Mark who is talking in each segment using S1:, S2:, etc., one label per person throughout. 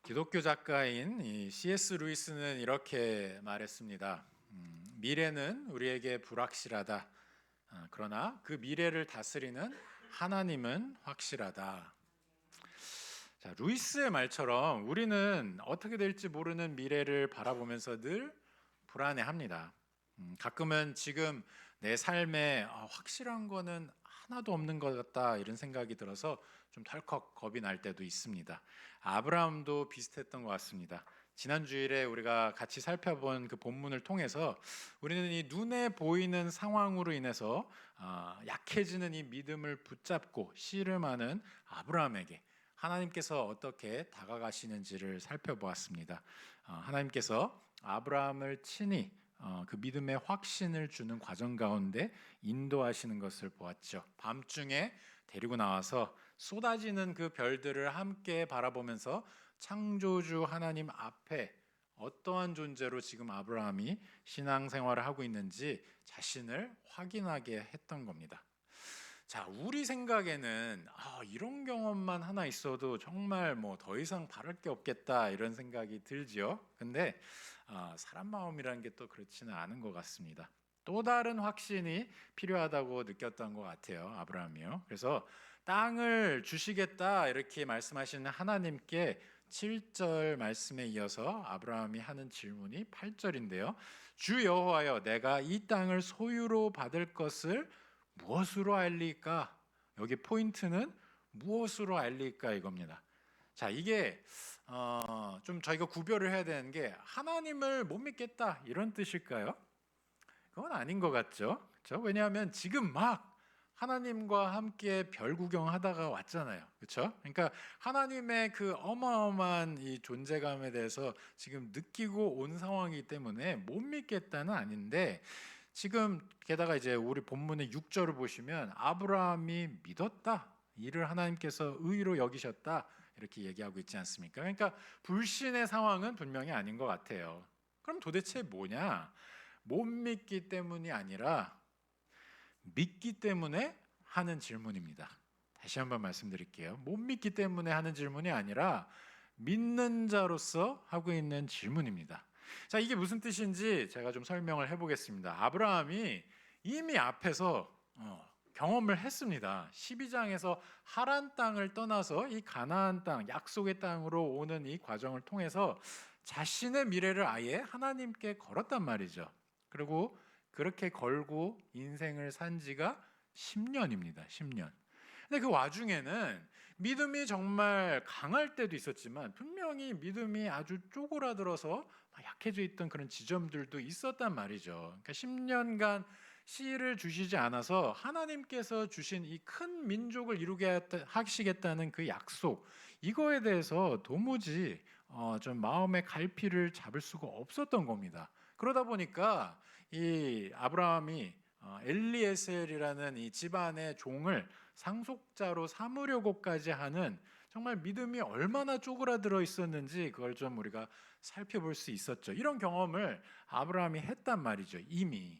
S1: 기독교 작가인 이 C.S. 루이스는 이렇게 말했습니다. 미래는 우리에게 불확실하다. 그러나 그 미래를 다스리는 하나님은 확실하다. 자, 루이스의 말처럼 우리는 어떻게 될지 모르는 미래를 바라보면서 늘 불안해합니다. 가끔은 지금 내 삶에 확실한 거는 하나도 없는 것 같다 이런 생각이 들어서 좀 덜컥 겁이 날 때도 있습니다. 아브라함도 비슷했던 것 같습니다. 지난 주일에 우리가 같이 살펴본 그 본문을 통해서 우리는 이 눈에 보이는 상황으로 인해서 약해지는 이 믿음을 붙잡고 씨름하는 아브라함에게 하나님께서 어떻게 다가가시는지를 살펴보았습니다. 하나님께서 아브라함을 친히 그 믿음의 확신을 주는 과정 가운데 인도하시는 것을 보았죠. 밤중에 데리고 나와서 쏟아지는 그 별들을 함께 바라보면서 창조주 하나님 앞에 어떠한 존재로 지금 아브라함이 신앙생활을 하고 있는지 자신을 확인하게 했던 겁니다. 자, 우리 생각에는 이런 경험만 하나 있어도 정말 뭐 더 이상 바랄 게 없겠다 이런 생각이 들지요. 근데 사람 마음이라는 게 또 그렇지는 않은 것 같습니다. 또 다른 확신이 필요하다고 느꼈던 것 같아요, 아브라함이요. 그래서 땅을 주시겠다 이렇게 말씀하시는 하나님께 7절 말씀에 이어서 아브라함이 하는 질문이 8절인데요. 주 여호와여, 내가 이 땅을 소유로 받을 것을 무엇으로 알리까? 여기 포인트는 무엇으로 알리까 이겁니다. 자, 이게 좀 저희가 구별을 해야 되는 게 하나님을 못 믿겠다 이런 뜻일까요? 그건 아닌 것 같죠. 그렇죠? 왜냐하면 지금 막 하나님과 함께 별 구경하다가 왔잖아요. 그렇죠? 그러니까 하나님의 그 어마어마한 이 존재감에 대해서 지금 느끼고 온 상황이기 때문에 못 믿겠다는 아닌데 지금 게다가 이제 우리 본문의 6절을 보시면 아브라함이 믿었다. 이를 하나님께서 의로 여기셨다. 이렇게 얘기하고 있지 않습니까? 그러니까 불신의 상황은 분명히 아닌 것 같아요. 그럼 도대체 뭐냐? 못 믿기 때문이 아니라 믿기 때문에 하는 질문입니다. 다시 한번 말씀드릴게요. 못 믿기 때문에 하는 질문이 아니라 믿는 자로서 하고 있는 질문입니다. 자, 이게 무슨 뜻인지 제가 좀 설명을 해보겠습니다. 아브라함이 이미 앞에서 경험을 했습니다. 12장에서 하란 땅을 떠나서 이 가나안 땅, 약속의 땅으로 오는 이 과정을 통해서 자신의 미래를 아예 하나님께 걸었단 말이죠. 그리고 그렇게 걸고 인생을 산 지가 10년입니다. 10년. 근데 그 와중에는 믿음이 정말 강할 때도 있었지만 분명히 믿음이 아주 쪼그라들어서 약해져 있던 그런 지점들도 있었단 말이죠. 그러니까 10년간 씨를 주시지 않아서 하나님께서 주신 이 큰 민족을 이루게 하시겠다는 그 약속, 이거에 대해서 도무지 좀 마음의 갈피를 잡을 수가 없었던 겁니다. 그러다 보니까 이 아브라함이 엘리에셀이라는 이 집안의 종을 상속자로 삼으려고까지 하는 정말 믿음이 얼마나 쪼그라들어 있었는지 그걸 좀 우리가 살펴볼 수 있었죠. 이런 경험을 아브라함이 했단 말이죠, 이미.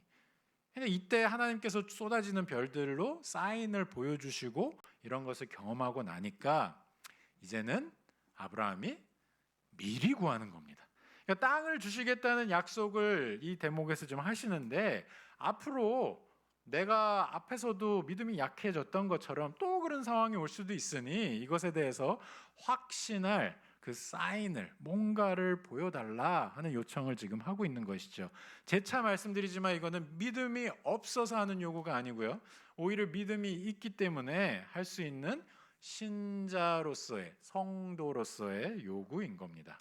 S1: 근데 이때 하나님께서 쏟아지는 별들로 사인을 보여주시고 이런 것을 경험하고 나니까 이제는 아브라함이 미리 구하는 겁니다. 그러니까 땅을 주시겠다는 약속을 이 대목에서 좀 하시는데 앞으로 내가 앞에서도 믿음이 약해졌던 것처럼 또 그런 상황이 올 수도 있으니 이것에 대해서 확신할 그 사인을 뭔가를 보여달라 하는 요청을 지금 하고 있는 것이죠. 재차 말씀드리지만 이거는 믿음이 없어서 하는 요구가 아니고요. 오히려 믿음이 있기 때문에 할 수 있는 신자로서의 성도로서의 요구인 겁니다.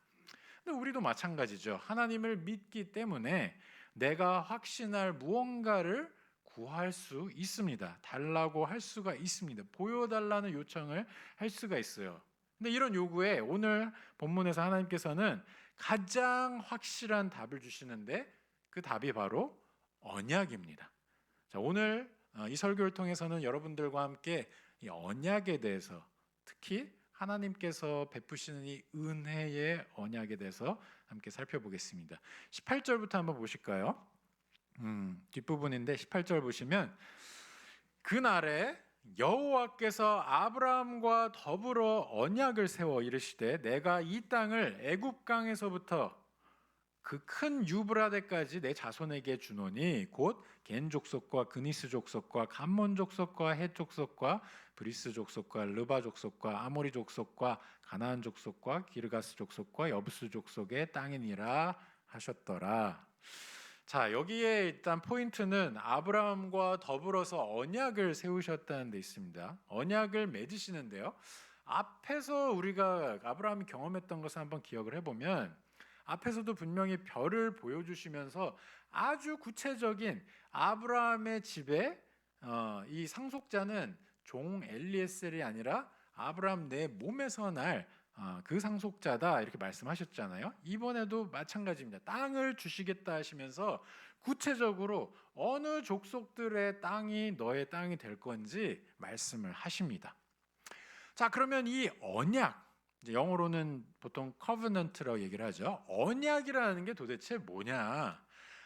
S1: 근데 우리도 마찬가지죠. 하나님을 믿기 때문에 내가 확신할 무언가를 구할 수 있습니다. 달라고 할 수가 있습니다. 보여달라는 요청을 할 수가 있어요. 근데 이런 요구에 오늘 본문에서 하나님께서는 가장 확실한 답을 주시는데 그 답이 바로 언약입니다. 자, 오늘 이 설교를 통해서는 여러분들과 함께 이 언약에 대해서 특히 하나님께서 베푸시는 이 은혜의 언약에 대해서 함께 살펴보겠습니다. 18절부터 한번 보실까요? 뒷부분인데 18절 보시면 그날에 여호와께서 아브라함과 더불어 언약을 세워 이르시되 내가 이 땅을 애굽 강에서부터 그 큰 유브라데까지 내 자손에게 주노니 곧 겐 족속과 그니스 족속과 감몬 족속과 헷 족속과 브리스 족속과 르바 족속과 아모리 족속과 가나안 족속과 기르가스 족속과 여부스 족속의 땅이니라 하셨더라. 자, 여기에 일단 포인트는 아브라함과 더불어서 언약을 세우셨다는 데 있습니다. 언약을 맺으시는데요. 앞에서 우리가 아브라함이 경험했던 것을 한번 기억을 해보면 앞에서도 분명히 별을 보여주시면서 아주 구체적인 아브라함의 집에 이 상속자는 종 엘리에셀이 아니라 아브라함 내 몸에서 날 그 상속자다 이렇게 말씀하셨잖아요. 이번에도 마찬가지입니다. 땅을 주시겠다 하시면서 구체적으로 어느 족속들의 땅이 너의 땅이 될 건지 말씀을 하십니다. 자, 그러면 이 언약, 영어로는 보통 covenant라고 얘기를 하죠. 언약이라는 게 도대체 뭐냐?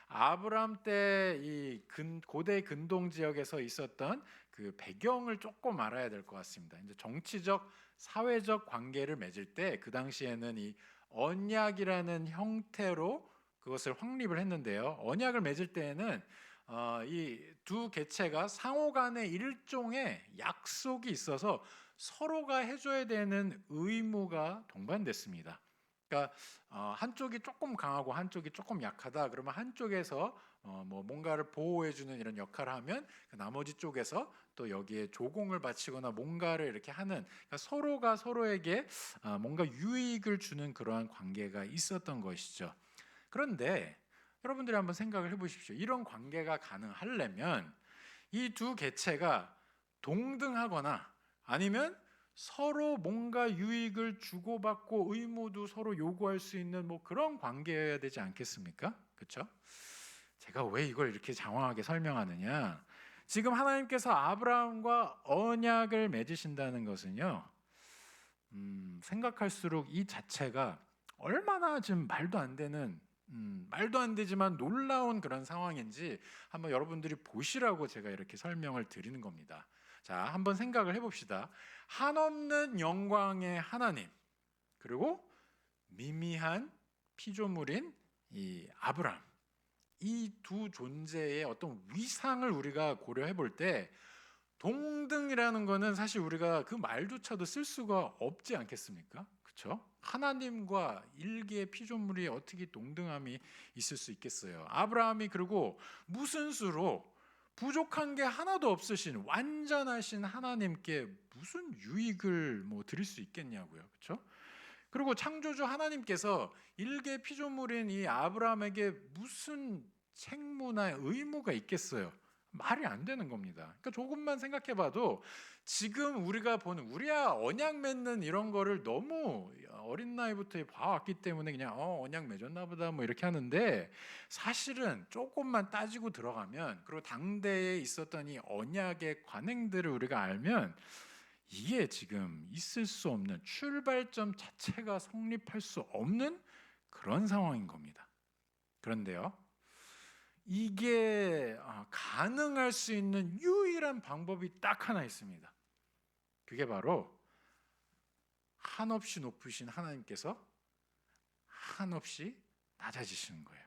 S1: 아브라함 때 이 고대 근동 지역에서 있었던 그 배경을 조금 알아야 될 것 같습니다. 이제 정치적, 사회적 관계를 맺을 때 그 당시에는 이 언약이라는 형태로 그것을 확립을 했는데요. 언약을 맺을 때에는 이 두 개체가 상호 간의 일종의 약속이 있어서 서로가 해줘야 되는 의무가 동반됐습니다. 그러니까 한쪽이 조금 강하고 한쪽이 조금 약하다. 그러면 한쪽에서 뭐 뭔가를 보호해주는 이런 역할을 하면 그 나머지 쪽에서 또 여기에 조공을 바치거나 뭔가를 이렇게 하는, 그러니까 서로가 서로에게 뭔가 유익을 주는 그러한 관계가 있었던 것이죠. 그런데 여러분들이 한번 생각을 해보십시오. 이런 관계가 가능하려면 이 두 개체가 동등하거나 아니면 서로 뭔가 유익을 주고받고 의무도 서로 요구할 수 있는 뭐 그런 관계여야 되지 않겠습니까? 그렇죠? 제가 왜 이걸 이렇게 장황하게 설명하느냐? 지금 하나님께서 아브라함과 언약을 맺으신다는 것은요, 생각할수록 이 자체가 얼마나 지금 말도 안 되는, 말도 안 되지만 놀라운 그런 상황인지 한번 여러분들이 보시라고 제가 이렇게 설명을 드리는 겁니다. 자, 한번 생각을 해봅시다. 한없는 영광의 하나님, 그리고 미미한 피조물인 이 아브라함, 이 두 존재의 어떤 위상을 우리가 고려해 볼 때 동등이라는 거는 사실 우리가 그 말조차도 쓸 수가 없지 않겠습니까? 그렇죠? 하나님과 일개의 피조물이 어떻게 동등함이 있을 수 있겠어요? 아브라함이 그리고 무슨 수로 부족한 게 하나도 없으신 완전하신 하나님께 무슨 유익을 뭐 드릴 수 있겠냐고요. 그렇죠? 그리고 창조주 하나님께서 일개 피조물인 이 아브라함에게 무슨 책무나 의무가 있겠어요? 말이 안 되는 겁니다. 그러니까 조금만 생각해봐도 지금 우리가 보는 우리야 언약 맺는 이런 거를 너무 어린 나이부터 봐왔기 때문에 그냥 언약 맺었나 보다 뭐 이렇게 하는데, 사실은 조금만 따지고 들어가면, 그리고 당대에 있었던 이 언약의 관행들을 우리가 알면 이게 지금 있을 수 없는, 출발점 자체가 성립할 수 없는 그런 상황인 겁니다. 그런데요, 이게 가능할 수 있는 유일한 방법이 딱 하나 있습니다. 그게 바로 한없이 높으신 하나님께서 한없이 낮아지시는 거예요.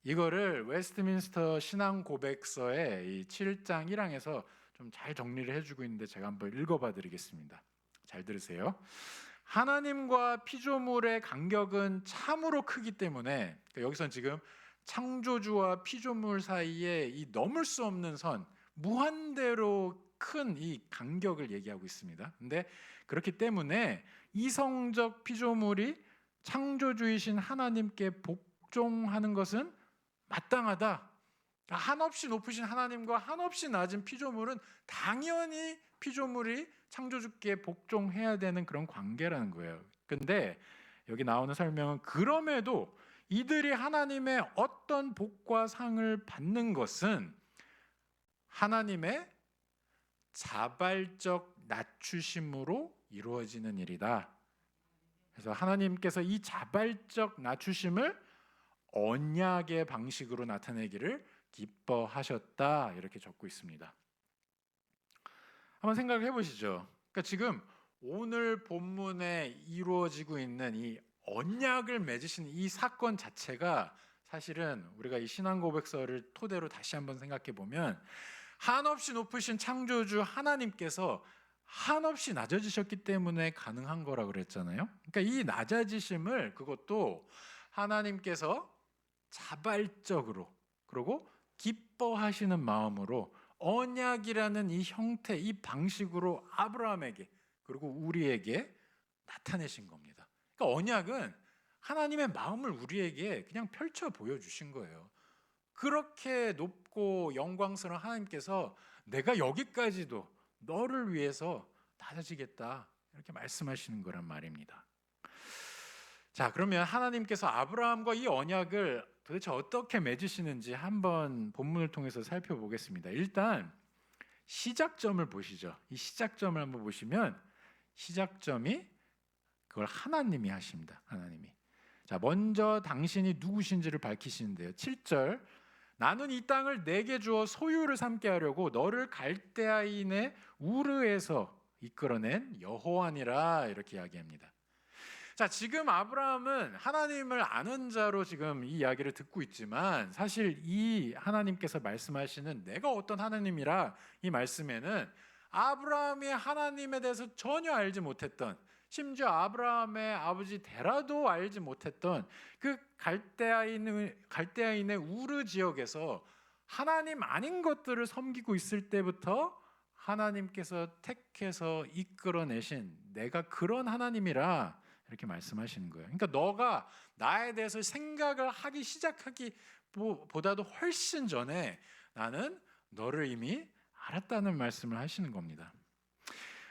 S1: 이거를 웨스트민스터 신앙 고백서의 이 7장 1항에서 좀 잘 정리를 해주고 있는데 제가 한번 읽어봐 드리겠습니다. 잘 들으세요. 하나님과 피조물의 간격은 참으로 크기 때문에, 그러니까 여기선 지금 창조주와 피조물 사이에 이 넘을 수 없는 선, 무한대로 큰 이 간격을 얘기하고 있습니다. 근데 그렇기 때문에 이성적 피조물이 창조주이신 하나님께 복종하는 것은 마땅하다. 한없이 높으신 하나님과 한없이 낮은 피조물은 당연히 피조물이 창조주께 복종해야 되는 그런 관계라는 거예요. 근데 여기 나오는 설명은 그럼에도 이들이 하나님의 어떤 복과 상을 받는 것은 하나님의 자발적 낮추심으로 이루어지는 일이다. 그래서 하나님께서 이 자발적 낮추심을 언약의 방식으로 나타내기를 기뻐하셨다, 이렇게 적고 있습니다. 한번 생각을 해보시죠. 그러니까 지금 오늘 본문에 이루어지고 있는 이 언약을 맺으신 이 사건 자체가 사실은 우리가 이 신앙 고백서를 토대로 다시 한번 생각해 보면 한없이 높으신 창조주 하나님께서 한없이 낮아지셨기 때문에 가능한 거라고 그랬잖아요. 그러니까 이 낮아지심을 그것도 하나님께서 자발적으로 그리고 기뻐하시는 마음으로 언약이라는 이 형태, 이 방식으로 아브라함에게 그리고 우리에게 나타내신 겁니다. 그러니까 언약은 하나님의 마음을 우리에게 그냥 펼쳐 보여주신 거예요. 그렇게 높고 영광스러운 하나님께서 내가 여기까지도 너를 위해서 낮아지겠다 이렇게 말씀하시는 거란 말입니다. 자, 그러면 하나님께서 아브라함과 이 언약을 도대체 어떻게 맺으시는지 한번 본문을 통해서 살펴보겠습니다. 일단 시작점을 보시죠. 이 시작점을 한번 보시면 시작점이 그걸 하나님이 하십니다. 하나님이. 자, 먼저 당신이 누구신지를 밝히시는데요. 7절 나는 이 땅을 내게 주어 소유를 삼게 하려고 너를 갈대아인의 우르에서 이끌어낸 여호와니라 이렇게 이야기합니다. 자, 지금 아브라함은 하나님을 아는 자로 지금 이 이야기를 듣고 있지만 사실 이 하나님께서 말씀하시는 내가 어떤 하나님이라 이 말씀에는 아브라함이 하나님에 대해서 전혀 알지 못했던 심지어 아브라함의 아버지 데라도 알지 못했던 그 갈대아인의 우르 지역에서 하나님 아닌 것들을 섬기고 있을 때부터 하나님께서 택해서 이끌어내신 내가 그런 하나님이라 이렇게 말씀하시는 거예요. 그러니까 너가 나에 대해서 생각을 하기 시작하기 보다도 훨씬 전에 나는 너를 이미 알았다는 말씀을 하시는 겁니다.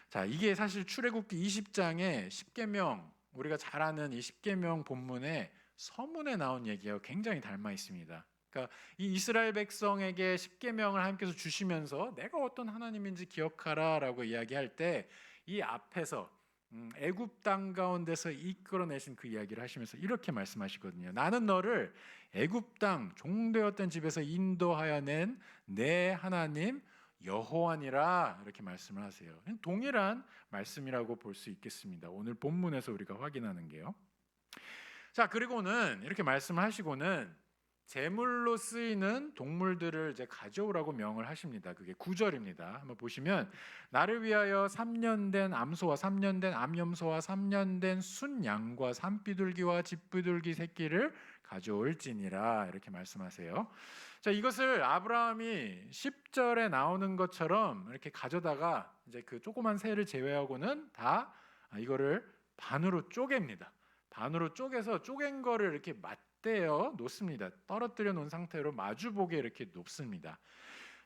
S1: 자, 이게 사실 출애굽기 20장의 10계명 우리가 잘 아는 이 10계명 본문의 서문에 나온 얘기와 굉장히 닮아 있습니다. 그러니까 이 이스라엘 백성에게 10계명을 하나님께서 주시면서 내가 어떤 하나님인지 기억하라라고 이야기할 때 이 앞에서 애굽 땅 가운데서 이끌어내신 그 이야기를 하시면서 이렇게 말씀하시거든요. 나는 너를 애굽 땅 종되었던 집에서 인도하여 낸 내 하나님 여호와니라 이렇게 말씀을 하세요. 동일한 말씀이라고 볼 수 있겠습니다. 오늘 본문에서 우리가 확인하는 게요. 자, 그리고는 이렇게 말씀하시고는 제물로 쓰이는 동물들을 이제 가져오라고 명을 하십니다. 그게 9절입니다. 한번 보시면 나를 위하여 3년 된 암소와 3년 된 암염소와 3년 된 순양과 산비둘기와 집비둘기 새끼를 가져올지니라 이렇게 말씀하세요. 자, 이것을 아브라함이 10절에 나오는 것처럼 이렇게 가져다가 이제 그 조그만 새를 제외하고는 다 이거를 반으로 쪼갭니다. 반으로 쪼개서 쪼갠 거를 이렇게 맞대어 놓습니다. 떨어뜨려 놓은 상태로 마주보게 이렇게 놓습니다.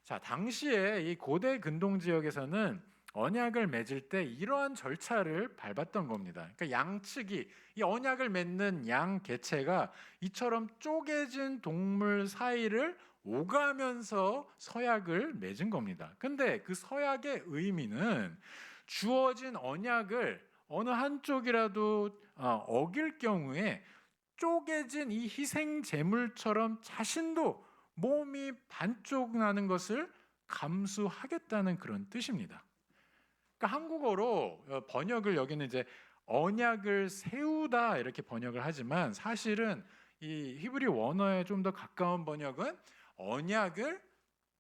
S1: 자, 당시에 이 고대 근동 지역에서는 언약을 맺을 때 이러한 절차를 밟았던 겁니다. 그러니까 양측이 이 언약을 맺는 양 개체가 이처럼 쪼개진 동물 사이를 오가면서 서약을 맺은 겁니다. 근데 그 서약의 의미는 주어진 언약을 어느 한쪽이라도 어길 경우에 쪼개진 이 희생 제물처럼 자신도 몸이 반쪽 나는 것을 감수하겠다는 그런 뜻입니다. 그러니까 한국어로 번역을 여기는 이제 언약을 세우다 이렇게 번역을 하지만 사실은 이 히브리 원어에 좀 더 가까운 번역은 언약을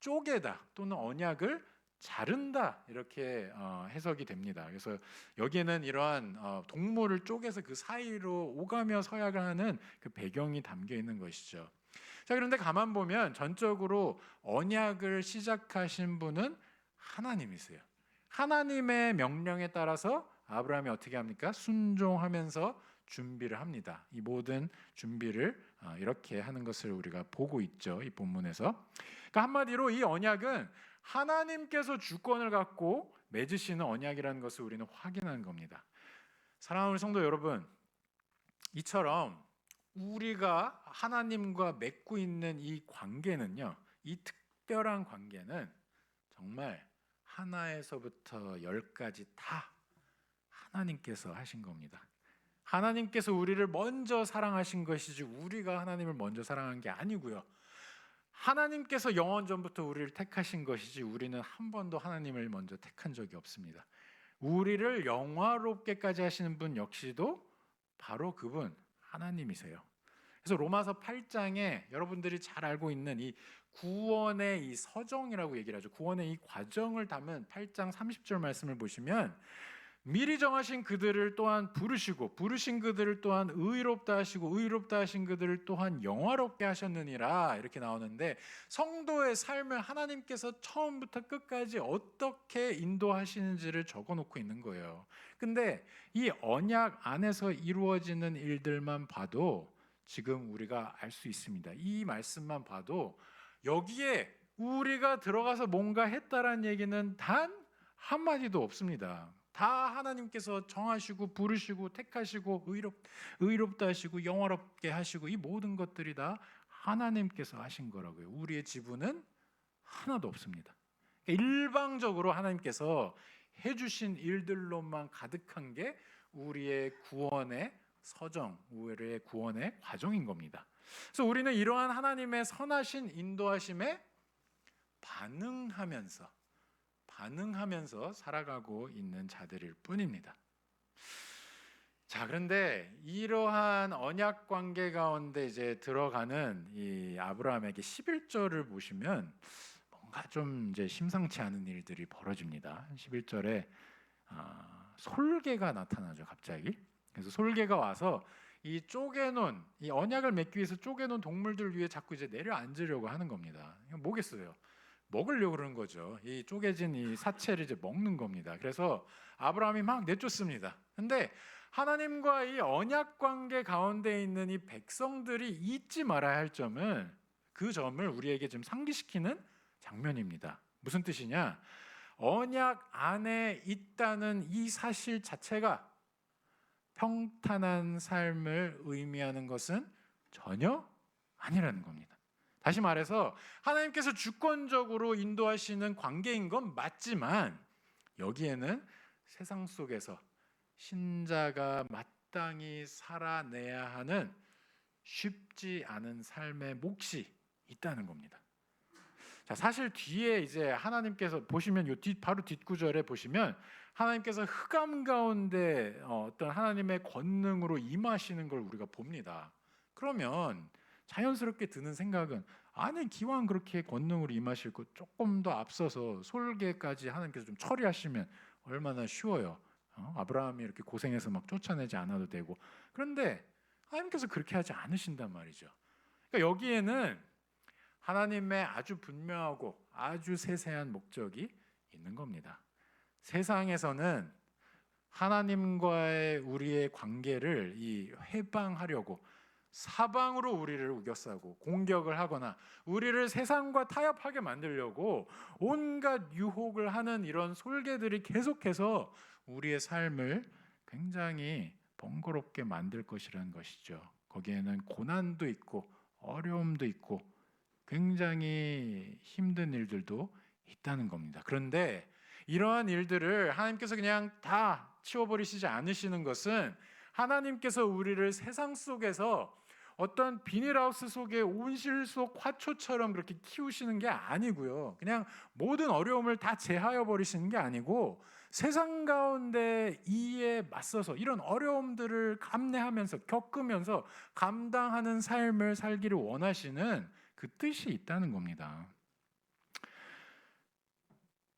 S1: 쪼개다 또는 언약을 자른다 이렇게 해석이 됩니다. 그래서 여기에는 이러한 동물을 쪼개서 그 사이로 오가며 서약을 하는 그 배경이 담겨 있는 것이죠. 자, 그런데 가만 보면 전적으로 언약을 시작하신 분은 하나님이세요. 하나님의 명령에 따라서 아브라함이 어떻게 합니까? 순종하면서 준비를 합니다. 이 모든 준비를 이렇게 하는 것을 우리가 보고 있죠. 이 본문에서. 그러니까 한마디로 이 언약은 하나님께서 주권을 갖고 맺으시는 언약이라는 것을 우리는 확인하는 겁니다. 사랑하는 성도 여러분, 이처럼 우리가 하나님과 맺고 있는 이 관계는요, 이 특별한 관계는 정말 하나에서부터 10까지 다 하나님께서 하신 겁니다. 하나님께서 우리를 먼저 사랑하신 것이지 우리가 하나님을 먼저 사랑한 게 아니고요. 하나님께서 영원 전부터 우리를 택하신 것이지 우리는 한 번도 하나님을 먼저 택한 적이 없습니다. 우리를 영화롭게까지 하시는 분 역시도 바로 그분 하나님이세요. 그래서 로마서 8장에 여러분들이 잘 알고 있는 이 구원의 이 서정이라고 얘기를 하죠. 구원의 이 과정을 담은 8장 30절 말씀을 보시면 미리 정하신 그들을 또한 부르시고 부르신 그들을 또한 의롭다 하시고 의롭다 하신 그들을 또한 영화롭게 하셨느니라 이렇게 나오는데 성도의 삶을 하나님께서 처음부터 끝까지 어떻게 인도하시는지를 적어놓고 있는 거예요. 근데 이 언약 안에서 이루어지는 일들만 봐도 지금 우리가 알 수 있습니다. 이 말씀만 봐도 여기에 우리가 들어가서 뭔가 했다라는 얘기는 단 한마디도 없습니다. 다 하나님께서 정하시고 부르시고 택하시고 의롭다 하시고 영화롭게 하시고 이 모든 것들이 다 하나님께서 하신 거라고요. 우리의 지분은 하나도 없습니다. 일방적으로 하나님께서 해주신 일들로만 가득한 게 우리의 구원의 서정, 우리의 구원의 과정인 겁니다. 그래서 우리는 이러한 하나님의 선하신 인도하심에 반응하면서 살아가고 있는 자들일 뿐입니다. 자, 그런데 이러한 언약 관계 가운데 이제 들어가는 이 아브라함에게 11절을 보시면 뭔가 좀 이제 심상치 않은 일들이 벌어집니다. 11절에 솔개가 나타나죠, 갑자기. 그래서 솔개가 와서 이 쪼개놓은 이 언약을 맺기 위해서 쪼개놓은 동물들 위에 자꾸 이제 내려앉으려고 하는 겁니다. 이거 뭐겠어요? 먹으려고 그러는 거죠. 이 쪼개진 이 사체를 이제 먹는 겁니다. 그래서 아브라함이 막 내쫓습니다. 근데 하나님과 이 언약 관계 가운데 있는 이 백성들이 잊지 말아야 할 점은 그 점을 우리에게 좀 상기시키는 장면입니다. 무슨 뜻이냐? 언약 안에 있다는 이 사실 자체가 평탄한 삶을 의미하는 것은 전혀 아니라는 겁니다. 다시 말해서 하나님께서 주권적으로 인도하시는 관계인 건 맞지만 여기에는 세상 속에서 신자가 마땅히 살아내야 하는 쉽지 않은 삶의 몫이 있다는 겁니다. 자, 사실 뒤에 이제 하나님께서 보시면 바로 뒷구절에 보시면 하나님께서 흑암 가운데 어떤 하나님의 권능으로 임하시는 걸 우리가 봅니다. 그러면 자연스럽게 드는 생각은 아니 기왕 그렇게 권능으로 임하실 거 조금 더 앞서서 솔개까지 하나님께서 좀 처리하시면 얼마나 쉬워요. 아브라함이 이렇게 고생해서 막 쫓아내지 않아도 되고. 그런데 하나님께서 그렇게 하지 않으신단 말이죠. 그러니까 여기에는 하나님의 아주 분명하고 아주 세세한 목적이 있는 겁니다. 세상에서는 하나님과의 우리의 관계를 이 회방하려고 사방으로 우리를 우겨싸고 공격을 하거나 우리를 세상과 타협하게 만들려고 온갖 유혹을 하는 이런 솔개들이 계속해서 우리의 삶을 굉장히 번거롭게 만들 것이라는 것이죠. 거기에는 고난도 있고 어려움도 있고 굉장히 힘든 일들도 있다는 겁니다. 그런데 이러한 일들을 하나님께서 그냥 다 치워버리시지 않으시는 것은 하나님께서 우리를 세상 속에서 어떤 비닐하우스 속에 온실 속 화초처럼 그렇게 키우시는 게 아니고요. 그냥 모든 어려움을 다 제하여 버리시는 게 아니고 세상 가운데 이에 맞서서 이런 어려움들을 감내하면서 겪으면서 감당하는 삶을 살기를 원하시는 그 뜻이 있다는 겁니다.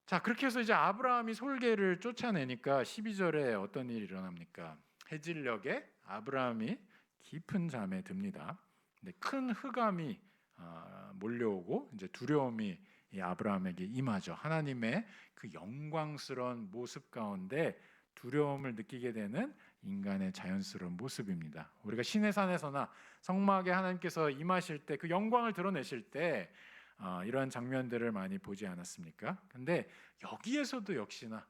S1: 자, 그렇게 해서 이제 아브라함이 솔개를 쫓아내니까 12절에 어떤 일이 일어납니까? 해질녘에 아브라함이 깊은 잠에 듭니다. 근데 큰 흑암이 몰려오고 이제 두려움이 이 아브라함에게 임하죠. 하나님의 그 영광스러운 모습 가운데 두려움을 느끼게 되는 인간의 자연스러운 모습입니다. 우리가 시내산에서나 성막에 하나님께서 임하실 때 그 영광을 드러내실 때 이러한 장면들을 많이 보지 않았습니까? 근데 여기에서도 역시나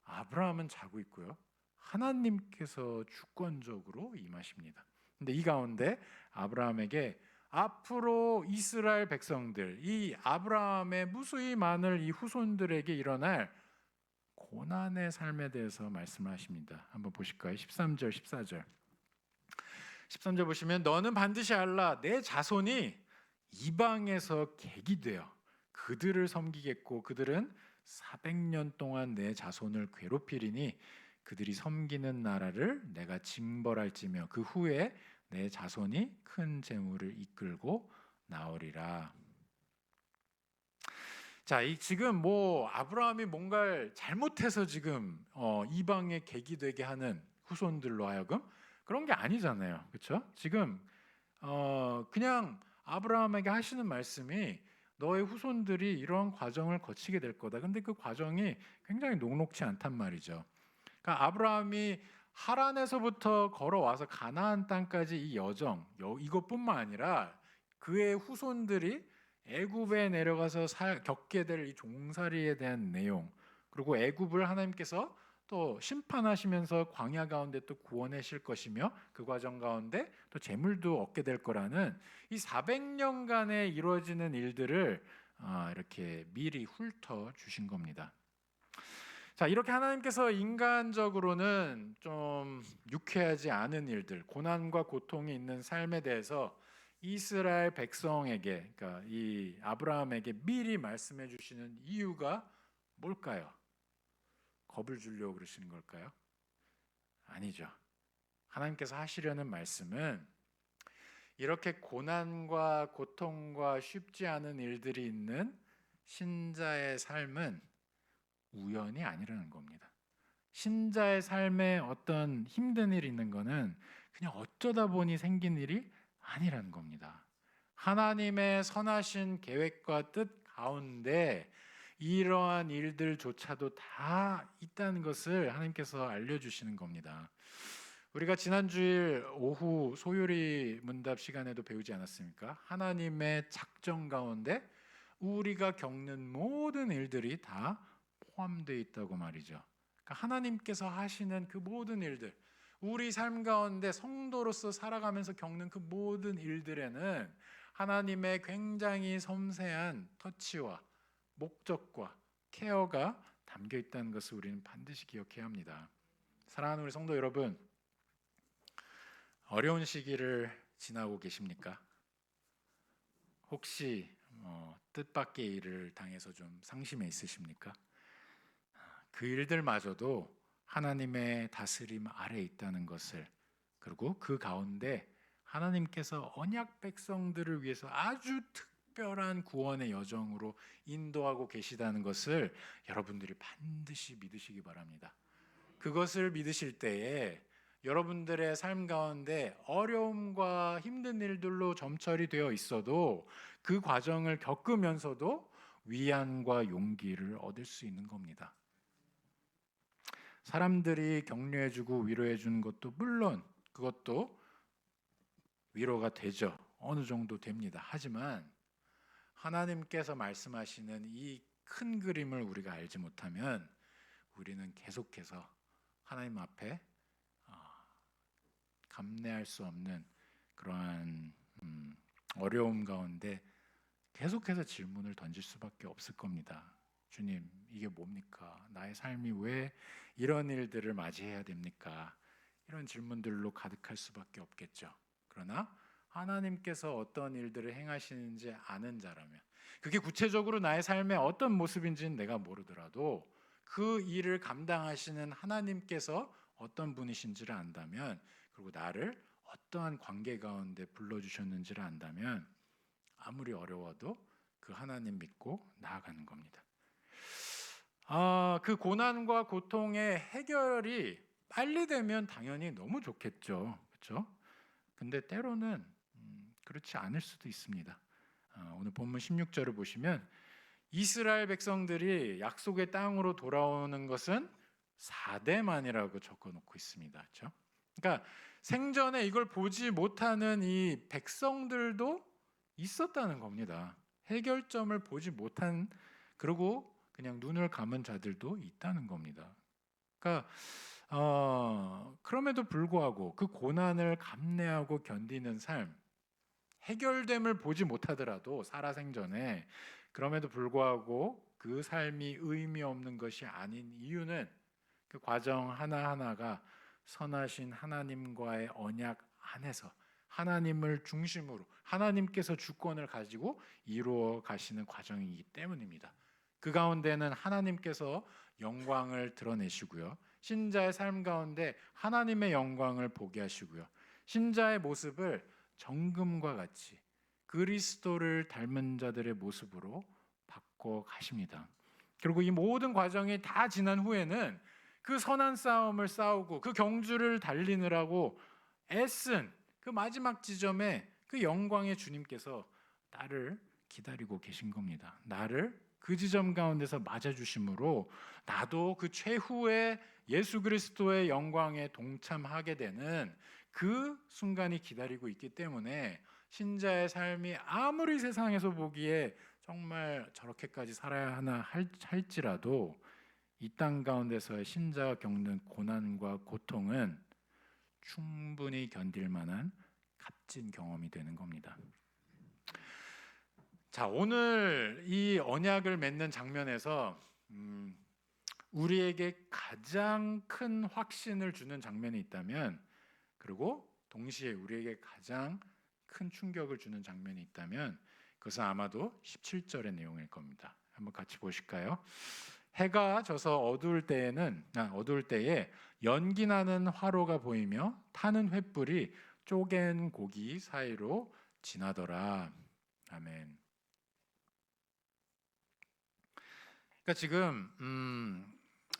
S1: 아브라함은 자고 있고요. 하나님께서 주권적으로 임하십니다. 근데 이 가운데 아브라함에게 앞으로 이스라엘 백성들, 이 아브라함의 무수히 많은 이 후손들에게 일어날 고난의 삶에 대해서 말씀하십니다. 한번 보실까요? 13절, 14절. 13절 보시면 너는 반드시 알라 내 자손이 이방에서 객이 되어 그들을 섬기겠고 그들은 400년 동안 내 자손을 괴롭히리니 그들이 섬기는 나라를 내가 징벌할지며 그 후에 내 자손이 큰 재물을 이끌고 나오리라. 자, 지금 뭐 아브라함이 뭔가를 잘못해서 지금 이방의 객이 되게 하는 후손들로 하여금 그런 게 아니잖아요, 그렇죠? 지금 그냥 아브라함에게 하시는 말씀이 너의 후손들이 이러한 과정을 거치게 될 거다. 근데 그 과정이 굉장히 녹록지 않단 말이죠. 그러니까 아브라함이 하란에서부터 걸어와서 가나안 땅까지 이 여정, 이것뿐만 아니라 그의 후손들이 애굽에 내려가서 겪게 될 이 종살이에 대한 내용, 그리고 애굽을 하나님께서 또 심판하시면서 광야 가운데 또 구원하실 것이며 그 과정 가운데 또 재물도 얻게 될 거라는 이 400년간에 이루어지는 일들을 이렇게 미리 훑어 주신 겁니다. 자, 이렇게 하나님께서 인간적으로는 좀 유쾌하지 않은 일들, 고난과 고통이 있는 삶에 대해서 이스라엘 백성에게, 그러니까 이 아브라함에게 미리 말씀해 주시는 이유가 뭘까요? 겁을 주려고 그러시는 걸까요? 아니죠. 하나님께서 하시려는 말씀은 이렇게 고난과 고통과 쉽지 않은 일들이 있는 신자의 삶은 우연이 아니라는 겁니다. 신자의 삶에 어떤 힘든 일이 있는 거는 그냥 어쩌다 보니 생긴 일이 아니라는 겁니다. 하나님의 선하신 계획과 뜻 가운데 이러한 일들조차도 다 있다는 것을 하나님께서 알려주시는 겁니다. 우리가 지난주일 오후 소요리 문답 시간에도 배우지 않았습니까? 하나님의 작정 가운데 우리가 겪는 모든 일들이 다 포함되어 있다고 말이죠. 그러니까 하나님께서 하시는 그 모든 일들, 우리 삶 가운데 성도로서 살아가면서 겪는 그 모든 일들에는 하나님의 굉장히 섬세한 터치와 목적과 케어가 담겨 있다는 것을 우리는 반드시 기억해야 합니다. 사랑하는 우리 성도 여러분, 어려운 시기를 지나고 계십니까? 혹시 뜻밖의 일을 당해서 좀 상심해 있으십니까? 그 일들마저도 하나님의 다스림 아래 있다는 것을, 그리고 그 가운데 하나님께서 언약 백성들을 위해서 아주 특별한 구원의 여정으로 인도하고 계시다는 것을 여러분들이 반드시 믿으시기 바랍니다. 그것을 믿으실 때에 여러분들의 삶 가운데 어려움과 힘든 일들로 점철이 되어 있어도 그 과정을 겪으면서도 위안과 용기를 얻을 수 있는 겁니다. 사람들이 격려해주고 위로해주는 것도 물론 그것도 위로가 되죠. 어느 정도 됩니다. 하지만 하나님께서 말씀하시는 이 큰 그림을 우리가 알지 못하면 우리는 계속해서 하나님 앞에 감내할 수 없는 그러한 어려움 가운데 계속해서 질문을 던질 수밖에 없을 겁니다. 주님, 이게 뭡니까? 나의 삶이 왜 이런 일들을 맞이해야 됩니까? 이런 질문들로 가득할 수밖에 없겠죠. 그러나 하나님께서 어떤 일들을 행하시는지 아는 자라면, 그게 구체적으로 나의 삶의 어떤 모습인지는 내가 모르더라도 그 일을 감당하시는 하나님께서 어떤 분이신지를 안다면, 그리고 나를 어떠한 관계 가운데 불러주셨는지를 안다면 아무리 어려워도 그 하나님 믿고 나아가는 겁니다. 그 고난과 고통의 해결이 빨리 되면 당연히 너무 좋겠죠, 그렇죠? 근데 때로는 그렇지 않을 수도 있습니다. 오늘 본문 16절을 보시면 이스라엘 백성들이 약속의 땅으로 돌아오는 것은 4대 만이라고 적어놓고 있습니다, 그렇죠? 그러니까 생전에 이걸 보지 못하는 이 백성들도 있었다는 겁니다. 해결점을 보지 못한, 그리고 그냥 눈을 감은 자들도 있다는 겁니다. 그러니까 그럼에도 불구하고 그 고난을 감내하고 견디는 삶, 해결됨을 보지 못하더라도 살아생전에, 그럼에도 불구하고 그 삶이 의미 없는 것이 아닌 이유는 그 과정 하나하나가 선하신 하나님과의 언약 안에서 하나님을 중심으로 하나님께서 주권을 가지고 이루어 가시는 과정이기 때문입니다. 그 가운데는 하나님께서 영광을 드러내시고요. 신자의 삶 가운데 하나님의 영광을 보게 하시고요. 신자의 모습을 정금과 같이 그리스도를 닮은 자들의 모습으로 바꿔 가십니다. 그리고 이 모든 과정이 다 지난 후에는 그 선한 싸움을 싸우고 그 경주를 달리느라고 애쓴 그 마지막 지점에 그 영광의 주님께서 나를 기다리고 계신 겁니다. 나를 그 지점 가운데서 맞아주심으로 나도 그 최후의 예수 그리스도의 영광에 동참하게 되는 그 순간이 기다리고 있기 때문에 신자의 삶이 아무리 세상에서 보기에 정말 저렇게까지 살아야 하나 할지라도 이 땅 가운데서의 신자가 겪는 고난과 고통은 충분히 견딜 만한 값진 경험이 되는 겁니다. 자, 오늘 이 언약을 맺는 장면에서 우리에게 가장 큰 확신을 주는 장면이 있다면, 그리고 동시에 우리에게 가장 큰 충격을 주는 장면이 있다면 그것은 아마도 17절의 내용일 겁니다. 한번 같이 보실까요? 해가 져서 어두울 때에 연기 나는 화로가 보이며 타는 횃불이 쪼갠 고기 사이로 지나더라. 아멘. 그러니까 지금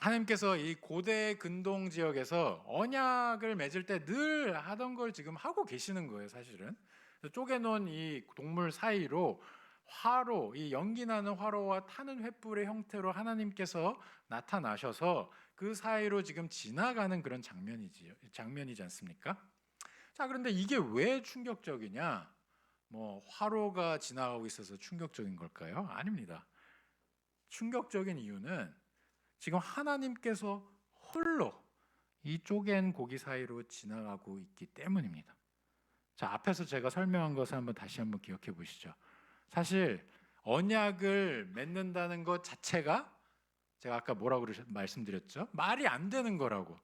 S1: 하나님께서 이 고대 근동 지역에서 언약을 맺을 때 늘 하던 걸 지금 하고 계시는 거예요, 사실은. 쪼개놓은 이 동물 사이로 화로, 이 연기 나는 화로와 타는 횃불의 형태로 하나님께서 나타나셔서 그 사이로 지금 지나가는 그런 장면이지 않습니까? 자, 그런데 이게 왜 충격적이냐? 뭐 화로가 지나가고 있어서 충격적인 걸까요? 아닙니다. 충격적인 이유는 지금 하나님께서 홀로 이 쪼갠 고기 사이로 지나가고 있기 때문입니다. 자, 앞에서 제가 설명한 것을 다시 한번 기억해 보시죠. 사실 언약을 맺는다는 것 자체가 제가 아까 뭐라고 말씀드렸죠? 말이 안 되는 거라고.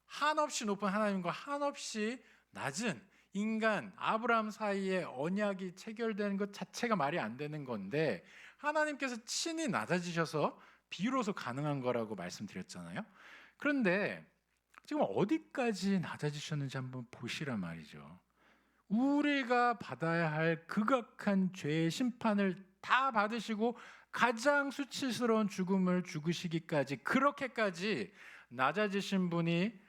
S1: 한없이 높은 하나님과 한없이 낮은 인간 아브라함 사이에 언약이 체결되는 것 자체가 말이 안 되는 건데 하나님께서 친히 낮아지셔서 비로소 가능한 거라고 말씀드렸잖아요. 그런데 지금 어디까지 낮아지셨는지 한번 보시란 말이죠. 우리가 받아야 할 극악한 죄의 심판을 다 받으시고 가장 수치스러운 죽음을 죽으시기까지 그렇게까지 낮아지신 분이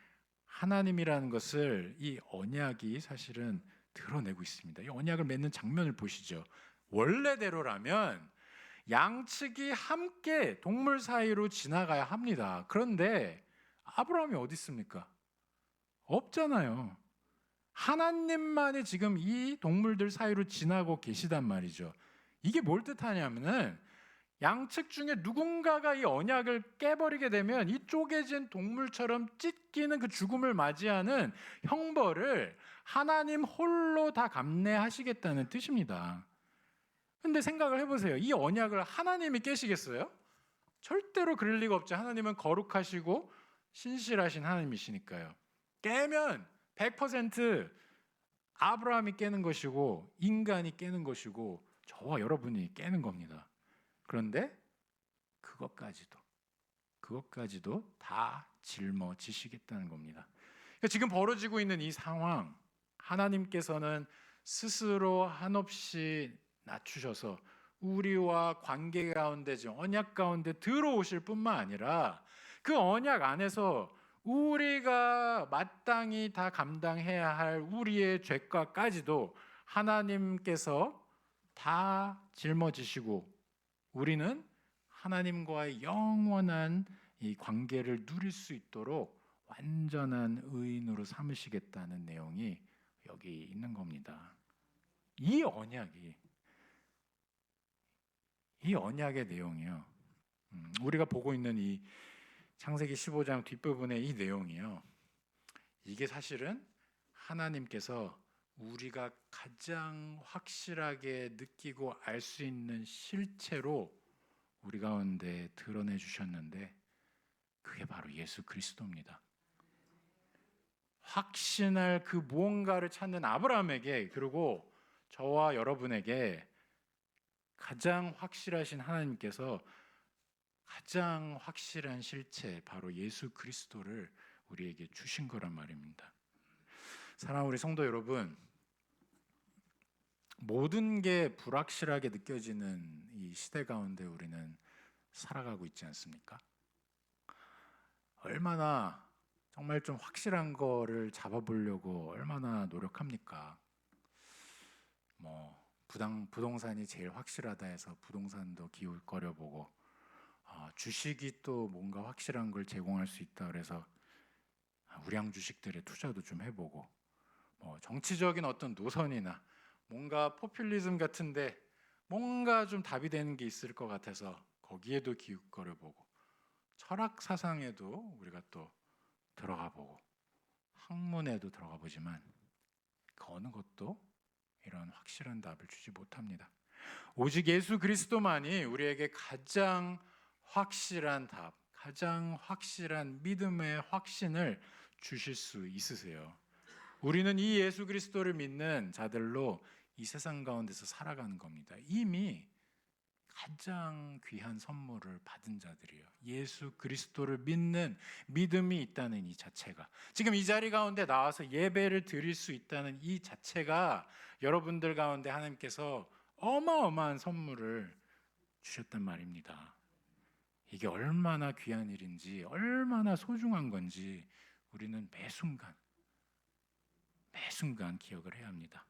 S1: 하나님이라는 것을 이 언약이 사실은 드러내고 있습니다. 이 언약을 맺는 장면을 보시죠. 원래대로라면 양측이 함께 동물 사이로 지나가야 합니다. 그런데 아브라함이 어디 있습니까? 없잖아요. 하나님만이 지금 이 동물들 사이로 지나고 계시단 말이죠. 이게 뭘 뜻하냐면은 양측 중에 누군가가 이 언약을 깨버리게 되면 이 쪼개진 동물처럼 찢기는 그 죽음을 맞이하는 형벌을 하나님 홀로 다 감내하시겠다는 뜻입니다. 근데 생각을 해보세요. 이 언약을 하나님이 깨시겠어요? 절대로 그럴 리가 없죠. 하나님은 거룩하시고 신실하신 하나님이시니까요. 깨면 100% 아브라함이 깨는 것이고 인간이 깨는 것이고 저와 여러분이 깨는 겁니다. 그런데 그것까지도 다 짊어지시겠다는 겁니다. 그러니까 지금 벌어지고 있는 이 상황, 하나님께서는 스스로 한없이 낮추셔서 우리와 관계 가운데, 언약 가운데 들어오실 뿐만 아니라 그 언약 안에서 우리가 마땅히 다 감당해야 할 우리의 죄과까지도 하나님께서 다 짊어지시고 우리는 하나님과의 영원한 이 관계를 누릴 수 있도록 완전한 의인으로 삼으시겠다는 내용이 여기 있는 겁니다. 이 언약의 내용이요. 우리가 보고 있는 이 창세기 15장 뒷부분의 이 내용이요. 이게 사실은 하나님께서 우리가 가장 확실하게 느끼고 알 수 있는 실체로 우리 가운데 드러내 주셨는데 그게 바로 예수 그리스도입니다. 확신할 그 무언가를 찾는 아브라함에게, 그리고 저와 여러분에게 가장 확실하신 하나님께서 가장 확실한 실체, 바로 예수 그리스도를 우리에게 주신 거란 말입니다. 사랑하는 우리 성도 여러분, 모든 게 불확실하게 느껴지는 이 시대 가운데 우리는 살아가고 있지 않습니까? 얼마나 정말 좀 확실한 거를 잡아보려고 얼마나 노력합니까? 부동산이 제일 확실하다 해서 부동산도 기웃거려보고, 주식이 또 뭔가 확실한 걸 제공할 수 있다 그래서 우량 주식들에 투자도 좀 해보고, 정치적인 어떤 노선이나 뭔가 포퓰리즘 같은데 뭔가 좀 답이 되는 게 있을 것 같아서 거기에도 기웃거려보고, 철학 사상에도 우리가 또 들어가 보고, 학문에도 들어가 보지만 그 어느 것도 이런 확실한 답을 주지 못합니다. 오직 예수 그리스도만이 우리에게 가장 확실한 답, 가장 확실한 믿음의 확신을 주실 수 있으세요. 우리는 이 예수 그리스도를 믿는 자들로 이 세상 가운데서 살아가는 겁니다. 이미 가장 귀한 선물을 받은 자들이에요. 예수 그리스도를 믿는 믿음이 있다는 이 자체가, 지금 이 자리 가운데 나와서 예배를 드릴 수 있다는 이 자체가 여러분들 가운데 하나님께서 어마어마한 선물을 주셨단 말입니다. 이게 얼마나 귀한 일인지, 얼마나 소중한 건지 우리는 매 순간 기억을 해야 합니다.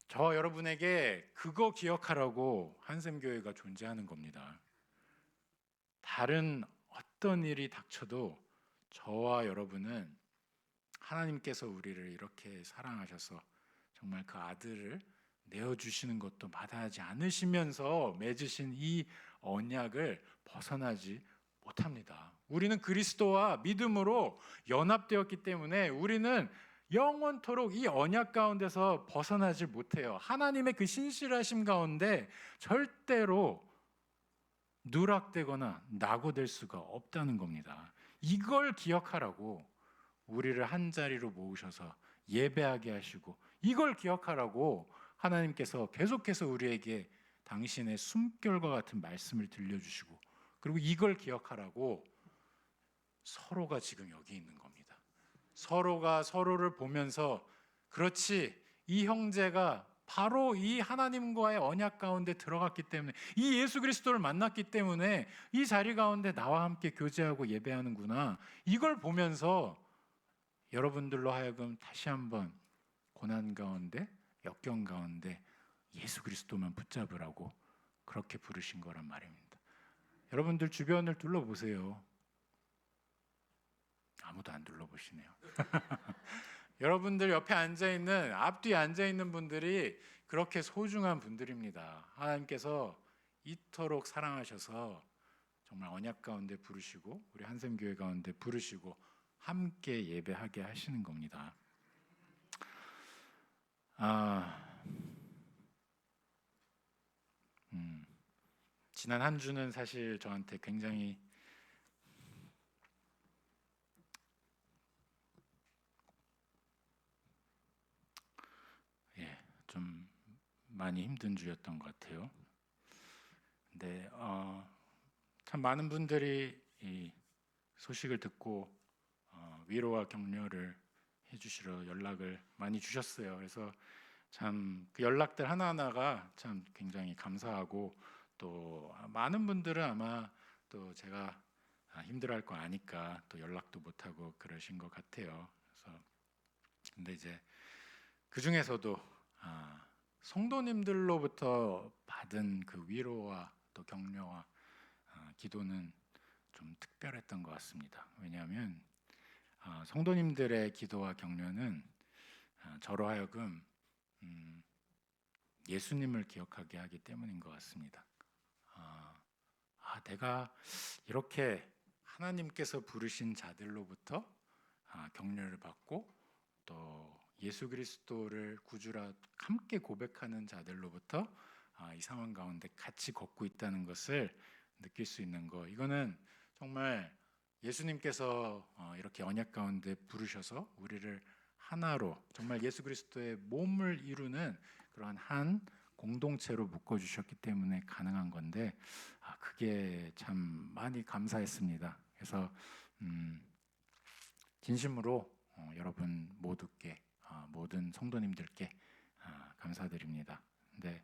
S1: 저 여러분에게 그거 기억하라고 한샘교회가 존재하는 겁니다. 다른 어떤 일이 닥쳐도 저와 여러분은 하나님께서 우리를 이렇게 사랑하셔서 정말 그 아들을 내어주시는 것도 마다하지 않으시면서 맺으신 이 언약을 벗어나지 못합니다. 우리는 그리스도와 믿음으로 연합되었기 때문에 우리는 영원토록 이 언약 가운데서 벗어나지 못해요. 하나님의 그 신실하심 가운데 절대로 누락되거나 낙오될 수가 없다는 겁니다. 이걸 기억하라고 우리를 한 자리로 모으셔서 예배하게 하시고, 이걸 기억하라고 하나님께서 계속해서 우리에게 당신의 숨결과 같은 말씀을 들려주시고, 그리고 이걸 기억하라고 서로가 지금 여기 있는 겁니다. 서로가 서로를 보면서, 그렇지, 이 형제가 바로 이 하나님과의 언약 가운데 들어갔기 때문에, 이 예수 그리스도를 만났기 때문에 이 자리 가운데 나와 함께 교제하고 예배하는구나, 이걸 보면서 여러분들로 하여금 다시 한번 고난 가운데, 역경 가운데 예수 그리스도만 붙잡으라고 그렇게 부르신 거란 말입니다. 여러분들 주변을 둘러보세요. 아무도 안 둘러보시네요. 여러분들 옆에 앉아있는, 앞뒤에 앉아있는 분들이 그렇게 소중한 분들입니다. 하나님께서 이토록 사랑하셔서 정말 언약 가운데 부르시고, 우리 한샘교회 가운데 부르시고 함께 예배하게 하시는 겁니다. 지난 한 주는 사실 저한테 굉장히 좀 많이 힘든 주였던 것 같아요. 근데 참 많은 분들이 이 소식을 듣고 위로와 격려를 해주시러 연락을 많이 주셨어요. 그래서 참 그 연락들 하나하나가 참 굉장히 감사하고, 또 많은 분들은 아마 또 제가 힘들어할 거 아니까 또 연락도 못하고 그러신 것 같아요. 그래서 근데 이제 그 중에서도 성도님들로부터 받은 그 위로와 또 격려와 기도는 좀 특별했던 것 같습니다. 왜냐하면 성도님들의 기도와 격려는 저로 하여금 예수님을 기억하게 하기 때문인 것 같습니다. 내가 이렇게 하나님께서 부르신 자들로부터 격려를 받고, 또 예수 그리스도를 구주라 함께 고백하는 자들로부터 이 상황 가운데 같이 걷고 있다는 것을 느낄 수 있는 거, 이거는 정말 예수님께서 이렇게 언약 가운데 부르셔서 우리를 하나로 정말 예수 그리스도의 몸을 이루는 그러한 한 공동체로 묶어 주셨기 때문에 가능한 건데 그게 참 많이 감사했습니다. 그래서 진심으로 여러분 모두께 모든 성도님들께 감사드립니다. 근데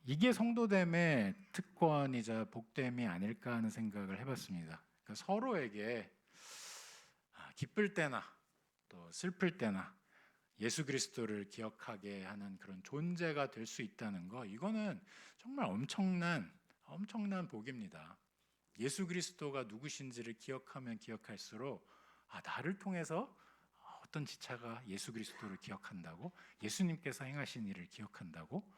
S1: 이게 성도됨의 특권이자 복됨이 아닐까 하는 생각을 해봤습니다. 그러니까 서로에게 기쁠 때나 또 슬플 때나 예수 그리스도를 기억하게 하는 그런 존재가 될 수 있다는 거, 이거는 정말 엄청난 복입니다. 예수 그리스도가 누구신지를 기억하면 기억할수록 나를 통해서 어떤 지체가 예수 그리스도를 기억한다고, 예수님께서 행하신 일을 기억한다고,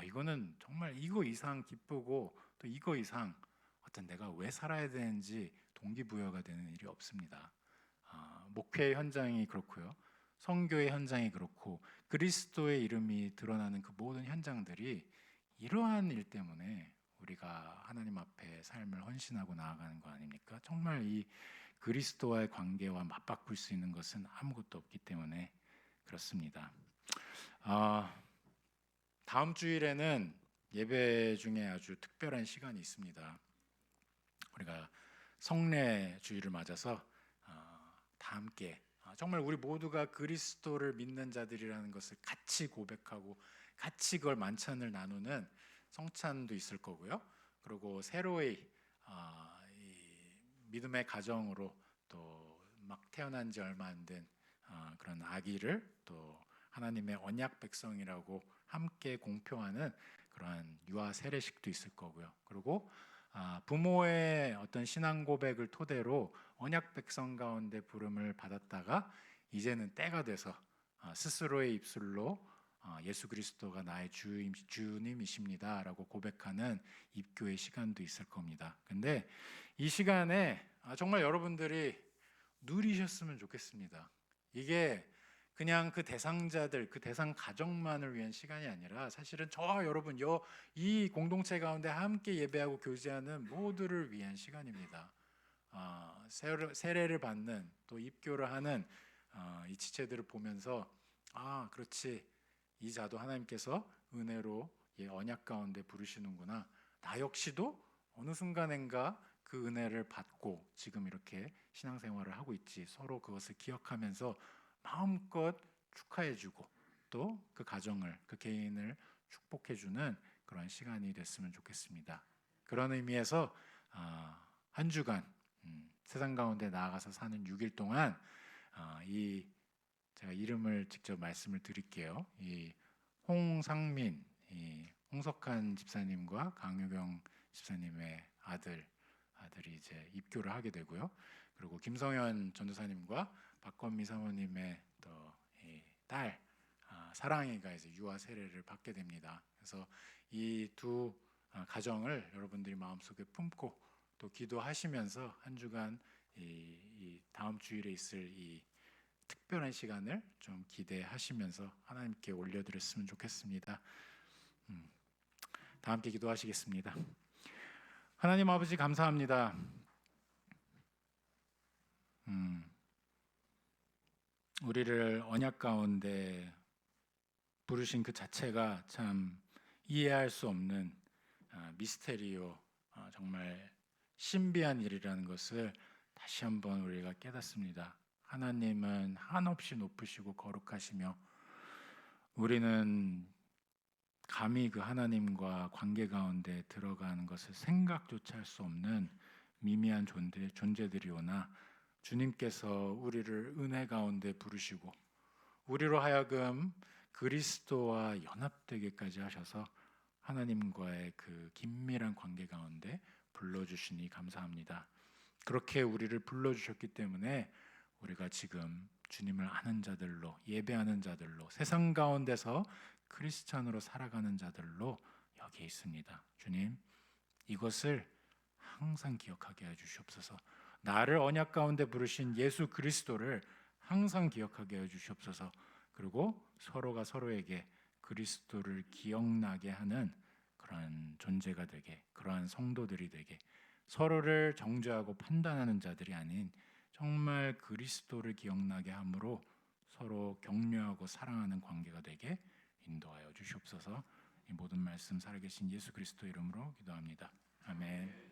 S1: 이거는 정말 이거 이상 기쁘고 또 이거 이상 어떤 내가 왜 살아야 되는지 동기부여가 되는 일이 없습니다. 목회 현장이 그렇고요, 선교의 현장이 그렇고, 그리스도의 이름이 드러나는 그 모든 현장들이 이러한 일 때문에 우리가 하나님 앞에 삶을 헌신하고 나아가는 거 아닙니까? 정말 이 그리스도와의 관계와 맞바꿀 수 있는 것은 아무것도 없기 때문에 그렇습니다. 다음 주일에는 예배 중에 아주 특별한 시간이 있습니다. 우리가 성례 주일을 맞아서 다 함께 정말 우리 모두가 그리스도를 믿는 자들이라는 것을 같이 고백하고 같이 그걸 만찬을 나누는 성찬도 있을 거고요. 그리고 새로이 이 믿음의 가정으로 또 막 태어난 지 얼마 안 된 그런 아기를 또 하나님의 언약 백성이라고 함께 공표하는 그러한 유아 세례식도 있을 거고요. 그리고 부모의 어떤 신앙 고백을 토대로 언약 백성 가운데 부름을 받았다가 이제는 때가 돼서 스스로의 입술로 예수 그리스도가 나의 주님이십니다라고 고백하는 입교의 시간도 있을 겁니다. 근데 이 시간에 정말 여러분들이 누리셨으면 좋겠습니다. 이게 그냥 그 대상자들, 그 대상 가정만을 위한 시간이 아니라 사실은 저와 여러분 이 공동체 가운데 함께 예배하고 교제하는 모두를 위한 시간입니다. 세례를 받는 또 입교를 하는 이 지체들을 보면서 그렇지, 이 자도 하나님께서 은혜로 언약 가운데 부르시는구나. 나 역시도 어느 순간인가 그 은혜를 받고 지금 이렇게 신앙생활을 하고 있지. 서로 그것을 기억하면서 마음껏 축하해주고 또 그 가정을, 그 개인을 축복해주는 그런 시간이 됐으면 좋겠습니다. 그런 의미에서 한 주간 세상 가운데 나아가서 사는 6일 동안 제가 이름을 직접 말씀을 드릴게요. 이 홍상민, 홍석한 집사님과 강유경 집사님의 아들이 이제 입교를 하게 되고요. 그리고 김성현 전도사님과 박건미 사모님의 또 딸 사랑이가 이제 유아 세례를 받게 됩니다. 그래서 이 두 가정을 여러분들이 마음속에 품고 또 기도하시면서 한 주간 이 다음 주일에 있을 이 특별한 시간을 좀 기대하시면서 하나님께 올려드렸으면 좋겠습니다. 다 함께 기도하시겠습니다. 하나님 아버지 감사합니다. 우리를 언약 가운데 부르신 그 자체가 참 이해할 수 없는 미스테리오, 정말 신비한 일이라는 것을 다시 한번 우리가 깨닫습니다. 하나님은 한없이 높으시고 거룩하시며 우리는 감히 그 하나님과 관계 가운데 들어가는 것을 생각조차 할 수 없는 미미한 존재들이오나 주님께서 우리를 은혜 가운데 부르시고 우리로 하여금 그리스도와 연합되게까지 하셔서 하나님과의 그 긴밀한 관계 가운데 불러주시니 감사합니다. 그렇게 우리를 불러주셨기 때문에 우리가 지금 주님을 아는 자들로, 예배하는 자들로, 세상 가운데서 크리스찬으로 살아가는 자들로 여기 있습니다. 주님, 이것을 항상 기억하게 해주시옵소서. 나를 언약 가운데 부르신 예수 그리스도를 항상 기억하게 해주시옵소서. 그리고 서로가 서로에게 그리스도를 기억나게 하는 그러한 존재가 되게, 그러한 성도들이 되게, 서로를 정죄하고 판단하는 자들이 아닌 정말 그리스도를 기억나게 함으로 서로 격려하고 사랑하는 관계가 되게 인도하여 주시옵소서. 이 모든 말씀 살아계신 예수 그리스도 이름으로 기도합니다. 아멘.